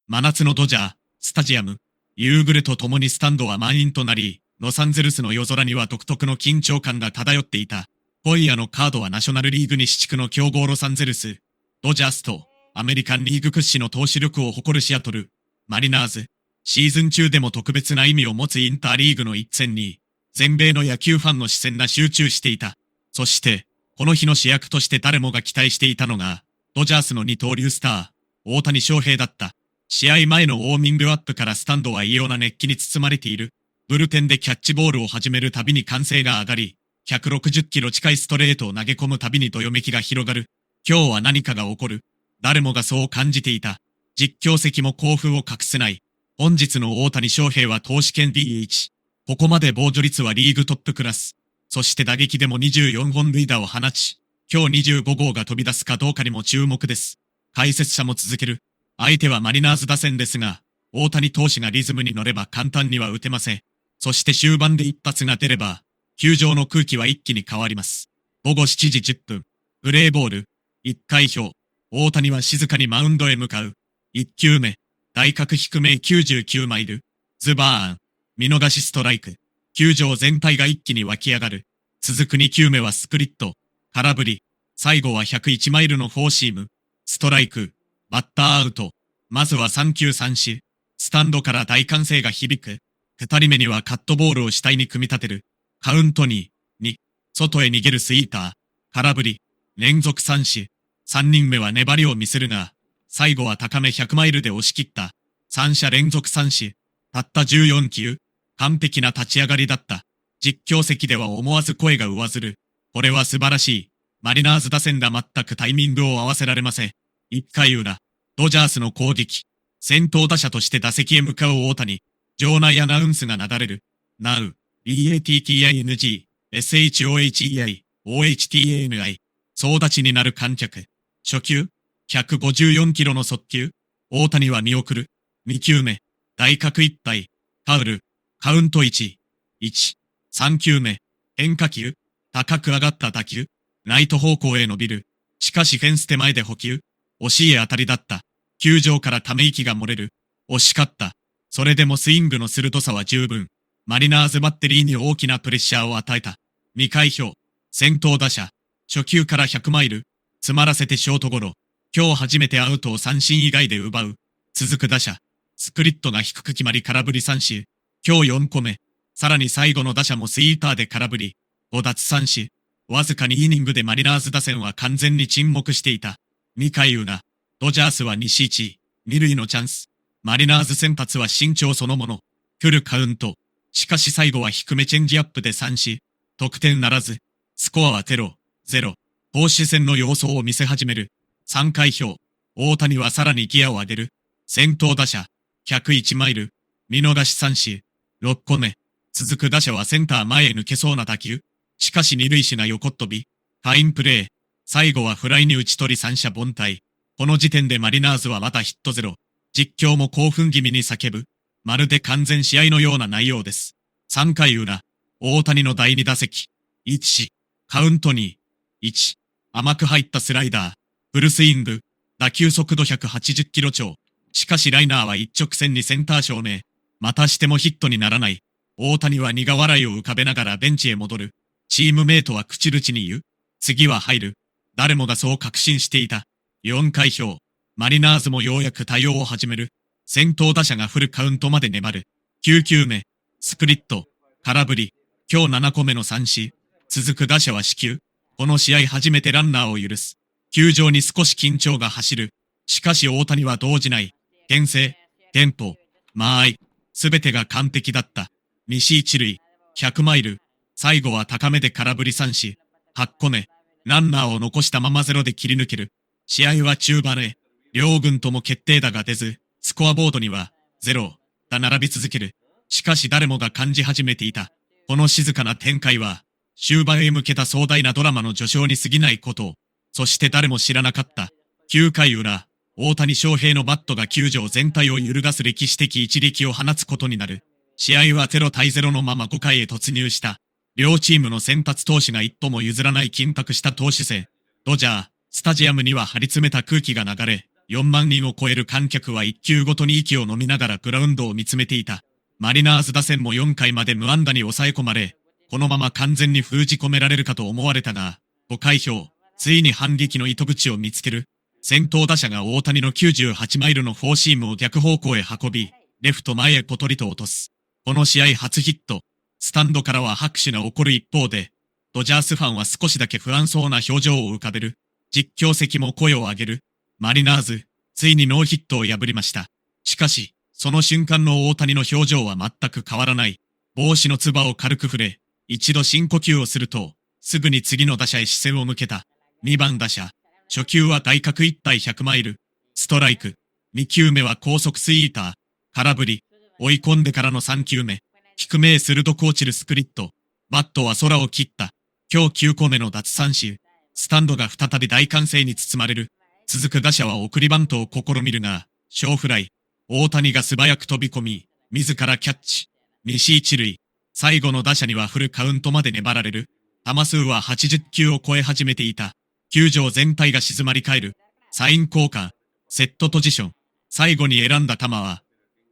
真夏のドジャー、スタジアム、夕暮れとともにスタンドは満員となり、ロサンゼルスの夜空には独特の緊張感が漂っていた。今夜のカードはナショナルリーグ西地区の強豪ロサンゼルス、ドジャースと、アメリカンリーグ屈指の投手力を誇るシアトル、マリナーズ。シーズン中でも特別な意味を持つインターリーグの一戦に、全米の野球ファンの視線が集中していた。そして、この日の主役として誰もが期待していたのが、ドジャースの二刀流スター、大谷翔平だった。試合前のウォーミングアップからスタンドは異様な熱気に包まれている。ブルペンでキャッチボールを始めるたびに歓声が上がり、160キロ近いストレートを投げ込むたびにどよめきが広がる。今日は何かが起こる。誰もがそう感じていた。実況席も興奮を隠せない。本日の大谷翔平は投手兼 DH。ここまで防御率はリーグトップクラス。そして打撃でも24本塁打を放ち、今日25号が飛び出すかどうかにも注目です。解説者も続ける。相手はマリナーズ打線ですが、大谷投手がリズムに乗れば簡単には打てません。そして終盤で一発が出れば、球場の空気は一気に変わります。午後7時10分、プレーボール、1回表、大谷は静かにマウンドへ向かう。1球目、外角低め99マイル、ズバーン、見逃しストライク。球場全体が一気に湧き上がる。続く2球目はスプリット、空振り、最後は101マイルのフォーシーム、ストライク、バッターアウト。まずは3球三振。スタンドから大歓声が響く。2人目にはカットボールを主体に組み立てる。カウントに、2、外へ逃げるスイーター、空振り、連続三振。3人目は粘りを見せるが、最後は高め100マイルで押し切った。3者連続三振。たった14球。完璧な立ち上がりだった。実況席では思わず声が上ずる。これは素晴らしい。マリナーズ打線が全くタイミングを合わせられません。1回裏、ドジャースの攻撃。先頭打者として打席へ向かう大谷。場内アナウンスがなだれる。Now, BATTING, SHOHEI, OHTANI。総立ちになる観客。初球、154キロの速球。大谷は見送る。2球目、大角一体。ファウル。カウント1、1。3球目、変化球。高く上がった打球。ライト方向へ伸びる。しかしフェンス手前で捕球。惜しい当たりだった。球場からため息が漏れる。惜しかった。それでもスイングの鋭さは十分。マリナーズバッテリーに大きなプレッシャーを与えた。2回表。先頭打者。初球から100マイル。詰まらせてショートゴロ。今日初めてアウトを三振以外で奪う。続く打者。スプリットが低く決まり空振り三振。今日4個目。さらに最後の打者もスイーターで空振り。5奪三振。わずか2イニングでマリナーズ打線は完全に沈黙していた。2回裏。ドジャースは西1、二塁のチャンス。マリナーズ先発は身長そのもの。フルカウント。しかし最後は低めチェンジアップで三振。得点ならず。スコアは0、0。投手戦の様相を見せ始める。3回表。大谷はさらにギアを上げる。先頭打者。101マイル。見逃し三振。6個目。続く打者はセンター前へ抜けそうな打球。しかし二塁手が横っ飛び。ファインプレー。最後はフライに打ち取り三者凡退。この時点でマリナーズはまたヒットゼロ。実況も興奮気味に叫ぶ。まるで完全試合のような内容です。3回裏。大谷の第2打席。1、カウントに、1。甘く入ったスライダー。フルスイング。打球速度180キロ超。しかしライナーは一直線にセンター正面。またしてもヒットにならない。大谷は苦笑いを浮かべながらベンチへ戻る。チームメイトは口々に言う。次は入る。誰もがそう確信していた。4回表。マリナーズもようやく対応を始める。先頭打者がフルカウントまで粘る。9球目。スプリット。空振り。今日7個目の三振。続く打者は死球。この試合初めてランナーを許す。球場に少し緊張が走る。しかし大谷は動じない。牽制、テンポ、間合い。すべてが完璧だった。西一塁。100マイル。最後は高めで空振り三振。8個目。ランナーを残したままゼロで切り抜ける。試合は中盤へ。両軍とも決定打が出ず、スコアボードには、0が並び続ける。しかし誰もが感じ始めていた。この静かな展開は、終盤へ向けた壮大なドラマの序章に過ぎないことを、そして誰も知らなかった。9回裏、大谷翔平のバットが球場全体を揺るがす歴史的一撃を放つことになる。試合は0対0のまま5回へ突入した。両チームの先発投手が一歩も譲らない緊迫した投手戦。ドジャー、スタジアムには張り詰めた空気が流れ、4万人を超える観客は1球ごとに息を飲みながらグラウンドを見つめていた。マリナーズ打線も4回まで無安打に抑え込まれ、このまま完全に封じ込められるかと思われたが、5回表、ついに反撃の糸口を見つける。先頭打者が大谷の98マイルのフォーシームを逆方向へ運び、レフト前へポトリと落とす。この試合初ヒット。スタンドからは拍手が起こる一方で、ドジャースファンは少しだけ不安そうな表情を浮かべる。実況席も声を上げる。マリナーズ、ついにノーヒットを破りました。しかし、その瞬間の大谷の表情は全く変わらない。帽子のつばを軽く触れ、一度深呼吸をすると、すぐに次の打者へ視線を向けた。2番打者。初球は外角1対100マイル。ストライク。2球目は高速スイーター。空振り。追い込んでからの3球目。低めへ鋭く落ちるスプリット。バットは空を切った。今日9個目の奪三振。スタンドが再び大歓声に包まれる。続く打者は送りバントを試みるが、小フライ。大谷が素早く飛び込み、自らキャッチ。西一塁。最後の打者にはフルカウントまで粘られる。球数は80球を超え始めていた。球場全体が静まり返る。サイン交換。セットポジション。最後に選んだ球は、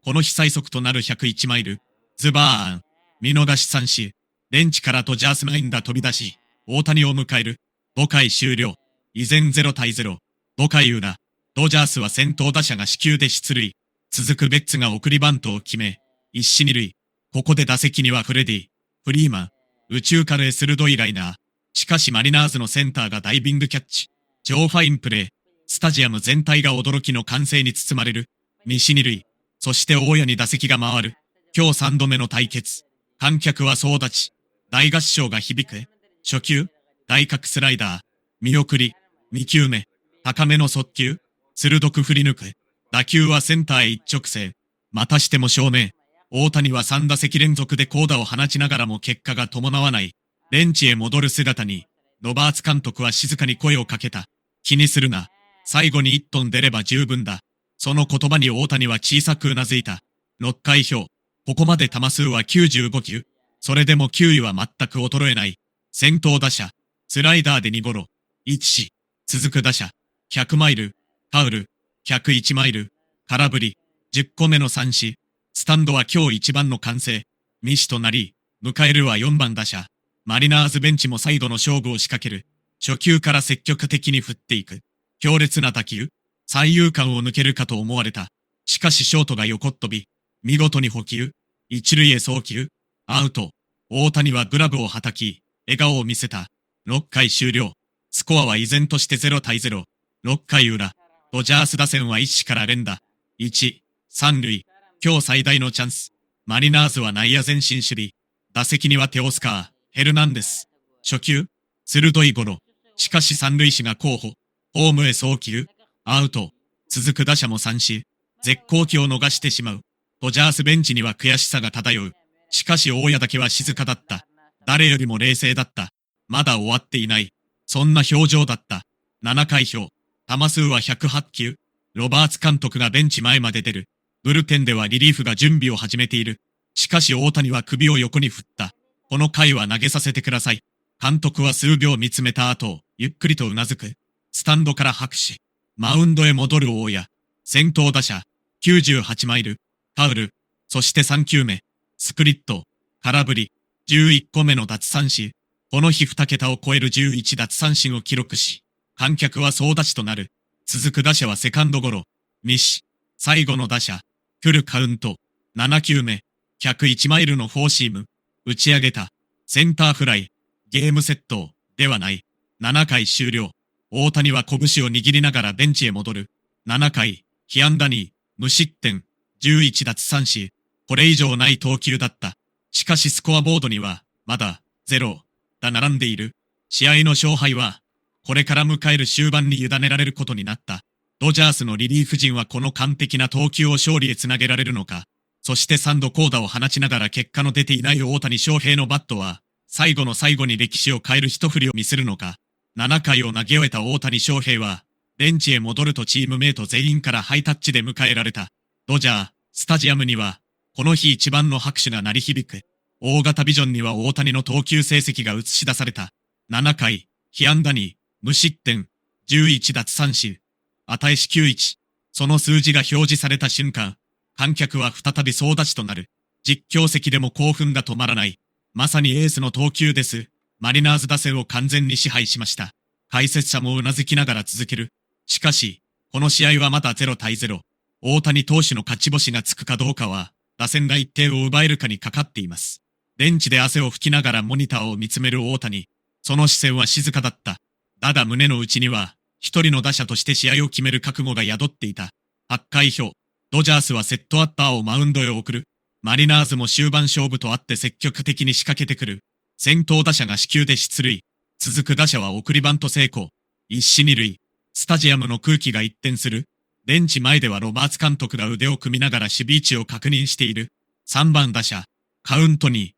この日最速となる101マイル。ズバーン。見逃し三振。ベンチからドジャースナインが飛び出し、大谷を迎える。5回終了。依然0対0。5回裏。ドジャースは先頭打者が死球で出塁。続くベッツが送りバントを決め、一死二塁。ここで打席にはフレディ、フリーマン、宇宙からへ鋭いライナー。しかしマリナーズのセンターがダイビングキャッチ。超ファインプレー。スタジアム全体が驚きの歓声に包まれる。西二塁。そして大家に打席が回る。今日3度目の対決。観客は総立ち。大合唱が響く。初球、外角スライダー。見送り。2球目。高めの速球。鋭く振り抜く。打球はセンターへ一直線。またしても正面。大谷は3打席連続で高打を放ちながらも結果が伴わない。ベンチへ戻る姿に、ロバーツ監督は静かに声をかけた。気にするな。最後に1トン出れば十分だ。その言葉に大谷は小さくうなずいた。6回表。ここまで球数は95球。それでも球威は全く衰えない。先頭打者。スライダーで2ゴロ。1死。続く打者。100マイル。ファウル。101マイル。空振り。10個目の三振。スタンドは今日一番の歓声。ミシとなり、迎えるは4番打者。マリナーズベンチも再度の勝負を仕掛ける。初球から積極的に振っていく。強烈な打球。三遊間を抜けるかと思われた。しかしショートが横っ飛び。見事に捕球。一塁へ送球。アウト。大谷はグラブをはたき、笑顔を見せた。6回終了。スコアは依然として0対0。6回裏。ドジャース打線は一死から連打。1、3塁。今日最大のチャンス。マリナーズは内野前進守備。打席にはテオスカー、ヘルナンデス。初球、鋭いゴロ。しかし三塁手が候補。ホームへ送球。アウト。続く打者も三振。絶好機を逃してしまう。ドジャースベンチには悔しさが漂う。しかし大家だけは静かだった。誰よりも冷静だった。まだ終わっていない。そんな表情だった。7回表。球数は108球。ロバーツ監督がベンチ前まで出る。ブルペンではリリーフが準備を始めている。しかし大谷は首を横に振った。この回は投げさせてください。監督は数秒見つめた後、ゆっくりとうなずく。スタンドから拍手。マウンドへ戻る大家。先頭打者。98マイル。ファウル。そして3球目。スプリット。空振り。11個目の奪三振。この日2桁を超える11奪三振を記録し、観客は総立ちとなる。続く打者はセカンドゴロ。ミシ。最後の打者。フルカウント。7球目。101マイルのフォーシーム。打ち上げた。センターフライ。ゲームセット。ではない。7回終了。大谷は拳を握りながらベンチへ戻る。7回。被安打2。無失点。11奪三振。これ以上ない投球だった。しかしスコアボードには、まだ、0。が並んでいる。試合の勝敗は、これから迎える終盤に委ねられることになった。ドジャースのリリーフ陣はこの完璧な投球を勝利へつなげられるのか。そして3度高打を放ちながら結果の出ていない大谷翔平のバットは、最後の最後に歴史を変える一振りを見せるのか。7回を投げ終えた大谷翔平は、ベンチへ戻るとチームメイト全員からハイタッチで迎えられた。ドジャー、スタジアムには、この日一番の拍手が鳴り響く。大型ビジョンには大谷の投球成績が映し出された。7回、被安打2、無失点、11奪三振。値し91。その数字が表示された瞬間、観客は再び総立ちとなる。実況席でも興奮が止まらない。まさにエースの投球です。マリナーズ打線を完全に支配しました。解説者もうなずきながら続ける。しかし、この試合はまだ0対0。大谷投手の勝ち星がつくかどうかは、打線が1点を奪えるかにかかっています。ベンチで汗を拭きながらモニターを見つめる大谷。その視線は静かだった。だが胸の内には、一人の打者として試合を決める覚悟が宿っていた。8回表。ドジャースはセットアッパーをマウンドへ送る。マリナーズも終盤勝負とあって積極的に仕掛けてくる。先頭打者が死球で出塁。続く打者は送りバント成功。一死二塁。スタジアムの空気が一転する。ベンチ前ではロバーツ監督が腕を組みながら守備位置を確認している。3番打者、カウントに、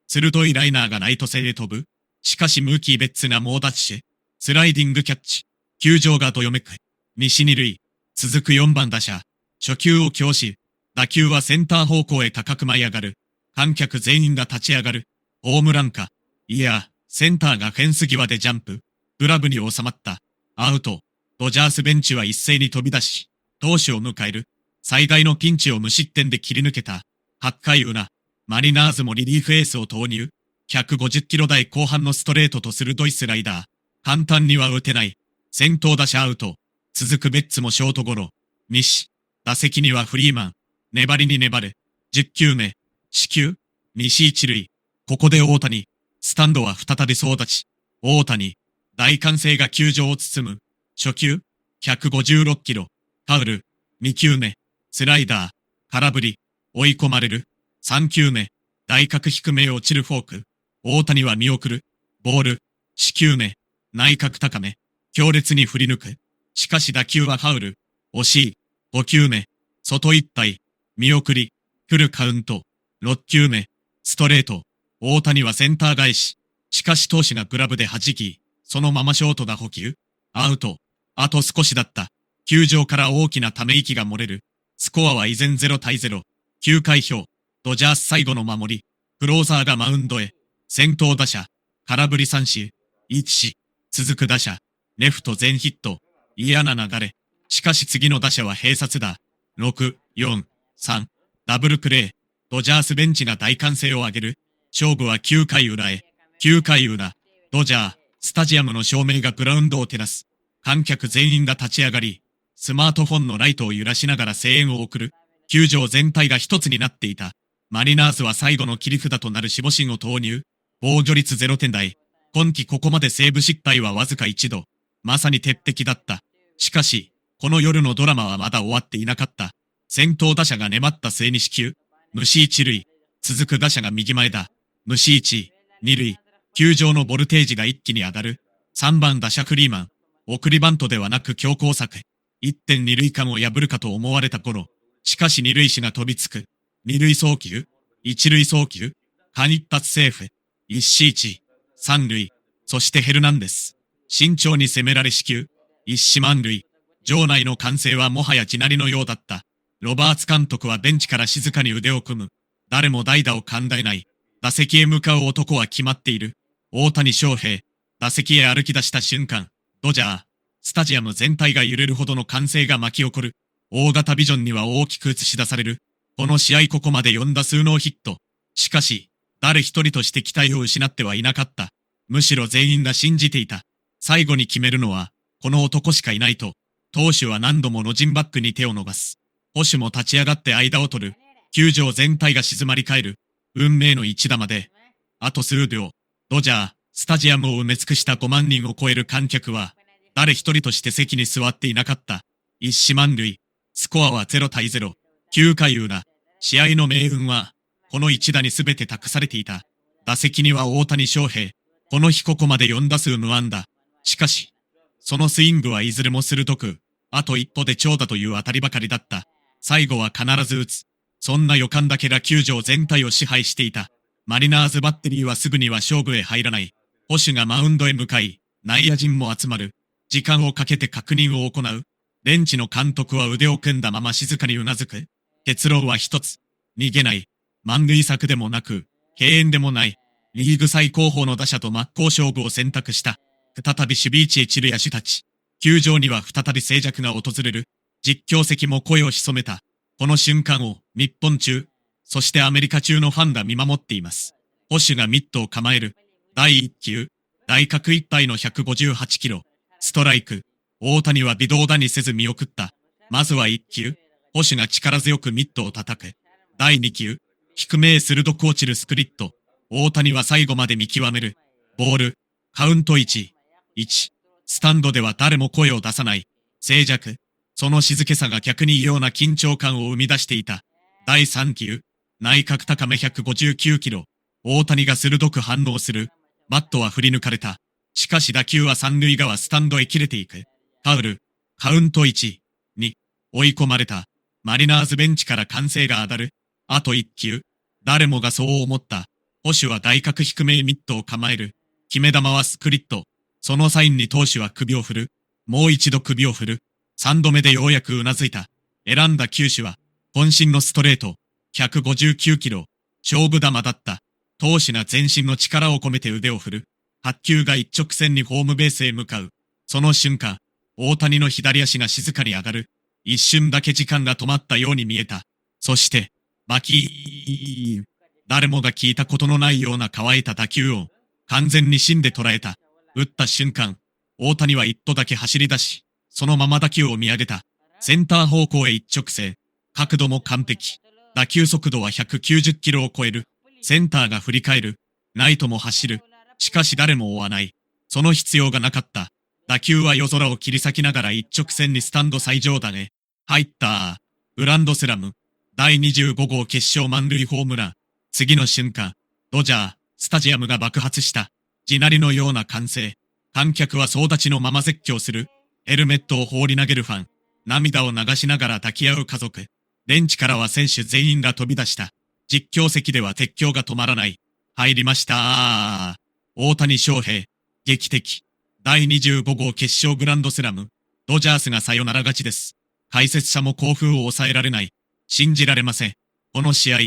鋭いライナーがライト線へ飛ぶ。しかしムーキー・ベッツが猛ダッシュ。スライディングキャッチ。球場がどよめく。西二塁。続く4番打者。初球を強襲。打球はセンター方向へ高く舞い上がる。観客全員が立ち上がる。ホームランか。いや、センターがフェンス際でジャンプ。グラブに収まった。アウト。ドジャースベンチは一斉に飛び出し、投手を迎える。最大のピンチを無失点で切り抜けた。8回裏。マリナーズもリリーフエースを投入。150キロ台後半のストレートと鋭いスライダー。簡単には打てない。先頭打者アウト。続くベッツもショートゴロ。西。打席にはフリーマン。粘りに粘る。10球目。四球。西一塁。ここで大谷。スタンドは再び総立ち。大谷。大歓声が球場を包む。初球。156キロ。ファウル。2球目。スライダー。空振り。追い込まれる。3球目。外角低めへ落ちるフォーク。大谷は見送る。ボール。4球目。内角高め。強烈に振り抜く。しかし打球はファウル。惜しい。5球目。外いっぱい。見送り。フルカウント。6球目。ストレート。大谷はセンター返し。しかし投手がグラブで弾き、そのままショートが捕球。アウト。あと少しだった。球場から大きなため息が漏れる。スコアは依然0対0。9回表。ドジャース最後の守り。クローザーがマウンドへ。先頭打者。空振り三振。1。続く打者。レフト全ヒット。嫌な流れ。しかし次の打者は併殺だ。6、4、3。ダブルプレー。ドジャースベンチが大歓声を上げる。勝負は9回裏へ。9回裏。ドジャー、スタジアムの照明がグラウンドを照らす。観客全員が立ち上がり、スマートフォンのライトを揺らしながら声援を送る。球場全体が一つになっていた。マリナーズは最後の切り札となる守護神を投入。防御率0点台。今季ここまでセーブ失敗はわずか1度。まさに鉄壁だった。しかし、この夜のドラマはまだ終わっていなかった。先頭打者が粘った末に死球。虫一塁。続く打者が右前だ。虫一、二塁。球場のボルテージが一気に上がる。3番打者フリーマン。送りバントではなく強攻策。1.2塁間を破るかと思われた頃。しかし二塁手が飛びつく。二塁送球。一塁送球。間一発セーフ。一死一。三塁。そしてヘルナンデス。慎重に攻められ死球。一死満塁。場内の歓声はもはや地鳴りのようだった。ロバーツ監督はベンチから静かに腕を組む。誰も代打を考えない。打席へ向かう男は決まっている。大谷翔平。打席へ歩き出した瞬間、ドジャー、スタジアム全体が揺れるほどの歓声が巻き起こる。大型ビジョンには大きく映し出される。この試合ここまで4打数ノーヒット。しかし、誰一人として期待を失ってはいなかった。むしろ全員が信じていた。最後に決めるのは、この男しかいないと。投手は何度もロジンバックに手を伸ばす。捕手も立ち上がって間を取る。球場全体が静まり返る。運命の一打まで。あと数秒。ドジャー、スタジアムを埋め尽くした5万人を超える観客は、誰一人として席に座っていなかった。一死満塁。スコアは0対0。9回裏。試合の命運は、この一打に全て託されていた。打席には大谷翔平。この日ここまで4打数無安打。しかし、そのスイングはいずれも鋭く、あと一歩で長打という当たりばかりだった。最後は必ず打つ。そんな予感だけが球場全体を支配していた。マリナーズバッテリーはすぐには勝負へ入らない。捕手がマウンドへ向かい、内野陣も集まる。時間をかけて確認を行う。ベンチの監督は腕を組んだまま静かにうなずく。結論は一つ。逃げない。満塁策でもなく、敬遠でもない。リーグ最高峰の打者と真っ向勝負を選択した。再び守備位置へ散る野手たち。球場には再び静寂が訪れる。実況席も声を潜めた。この瞬間を日本中、そしてアメリカ中のファンが見守っています。捕手がミットを構える。第1球、内角いっぱいの158キロ。ストライク。大谷は微動だにせず見送った。まずは1球、捕手が力強くミットを叩く。第2球、低めへ鋭く落ちるスプリット。大谷は最後まで見極める。ボール、カウント1、1。スタンドでは誰も声を出さない。静寂。その静けさが逆に異様な緊張感を生み出していた。第3球、内角高め159キロ。大谷が鋭く反応する。バットは振り抜かれた。しかし打球は三塁側スタンドへ切れていく。ファウル、カウント1、2。追い込まれた。マリナーズベンチから歓声が上がる。あと1球。誰もがそう思った。捕手は外角低めへミットを構える。決め球はスクリット。そのサインに投手は首を振る。もう一度首を振る。3度目でようやくうなずいた。選んだ球種は、渾身のストレート。159キロ。勝負球だった。投手が全身の力を込めて腕を振る。8球が一直線にホームベースへ向かう。その瞬間、大谷の左足が静かに上がる。一瞬だけ時間が止まったように見えた。そして、バキーン。誰もが聞いたことのないような乾いた打球音。完全に芯で捉えた。打った瞬間、大谷は一歩だけ走り出し、そのまま打球を見上げた。センター方向へ一直線。角度も完璧。打球速度は190キロを超える。センターが振り返る。ライトも走る。しかし誰も追わない。その必要がなかった。打球は夜空を切り裂きながら一直線にスタンド最上段へ。入った。グランドスラム。第25号決勝満塁ホームラン。次の瞬間、ドジャー、スタジアムが爆発した。地鳴りのような歓声。観客は総立ちのまま絶叫する。ヘルメットを放り投げるファン。涙を流しながら抱き合う家族。ベンチからは選手全員が飛び出した。実況席では鉄橋が止まらない。入りました。大谷翔平。劇的。第25号決勝グランドスラム。ドジャースがサヨナラ勝ちです。解説者も興奮を抑えられない。信じられません。この試合、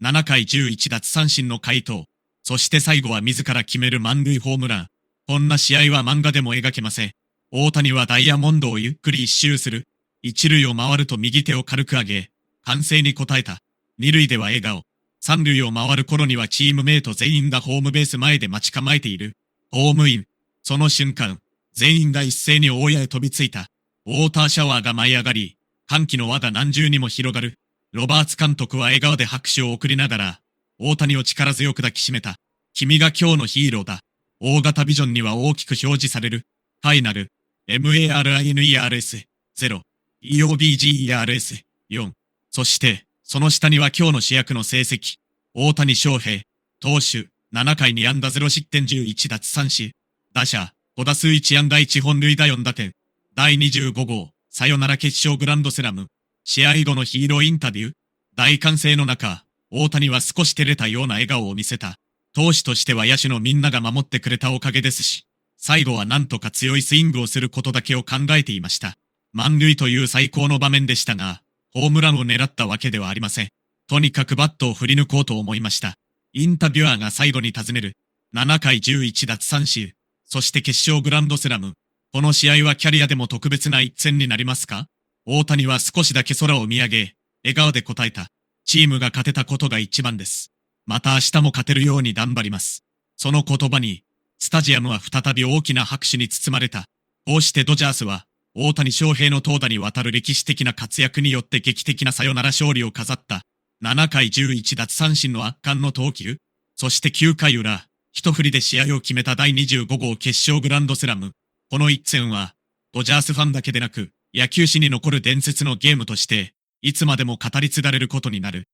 7回11奪三振の回答。そして最後は自ら決める満塁ホームラン。こんな試合は漫画でも描けません。大谷はダイヤモンドをゆっくり一周する。一塁を回ると右手を軽く上げ、歓声に応えた。二塁では笑顔。三塁を回る頃にはチームメイト全員がホームベース前で待ち構えている。ホームイン。その瞬間、全員が一斉に大家へ飛びついた。ウォーターシャワーが舞い上がり、歓喜の輪が何重にも広がる。ロバーツ監督は笑顔で拍手を送りながら、大谷を力強く抱きしめた。君が今日のヒーローだ。大型ビジョンには大きく表示される。ファイナル、MARINERS、0、EOBGERS、4。そして、その下には今日の主役の成績。大谷翔平、投手、7回2安打0失点11奪三振。打者、5打数1安打1本塁打4打点。第25号、サヨナラ決勝グランドスラム。試合後のヒーローインタビュー。大歓声の中、大谷は少し照れたような笑顔を見せた。投手としては野手のみんなが守ってくれたおかげですし、最後はなんとか強いスイングをすることだけを考えていました。満塁という最高の場面でしたが、ホームランを狙ったわけではありません。とにかくバットを振り抜こうと思いました。インタビュアーが最後に尋ねる。7回11奪三振。そして決勝グランドスラム。この試合はキャリアでも特別な一戦になりますか？大谷は少しだけ空を見上げ、笑顔で答えた。チームが勝てたことが一番です。また明日も勝てるように頑張ります。その言葉に、スタジアムは再び大きな拍手に包まれた。こうしてドジャースは、大谷翔平の投打にわたる歴史的な活躍によって劇的なサヨナラ勝利を飾った。7回11奪三振の圧巻の投球。そして9回裏、一振りで試合を決めた第25号決勝グランドスラム。この一戦は、ドジャースファンだけでなく、野球史に残る伝説のゲームとして、いつまでも語り継がれることになる。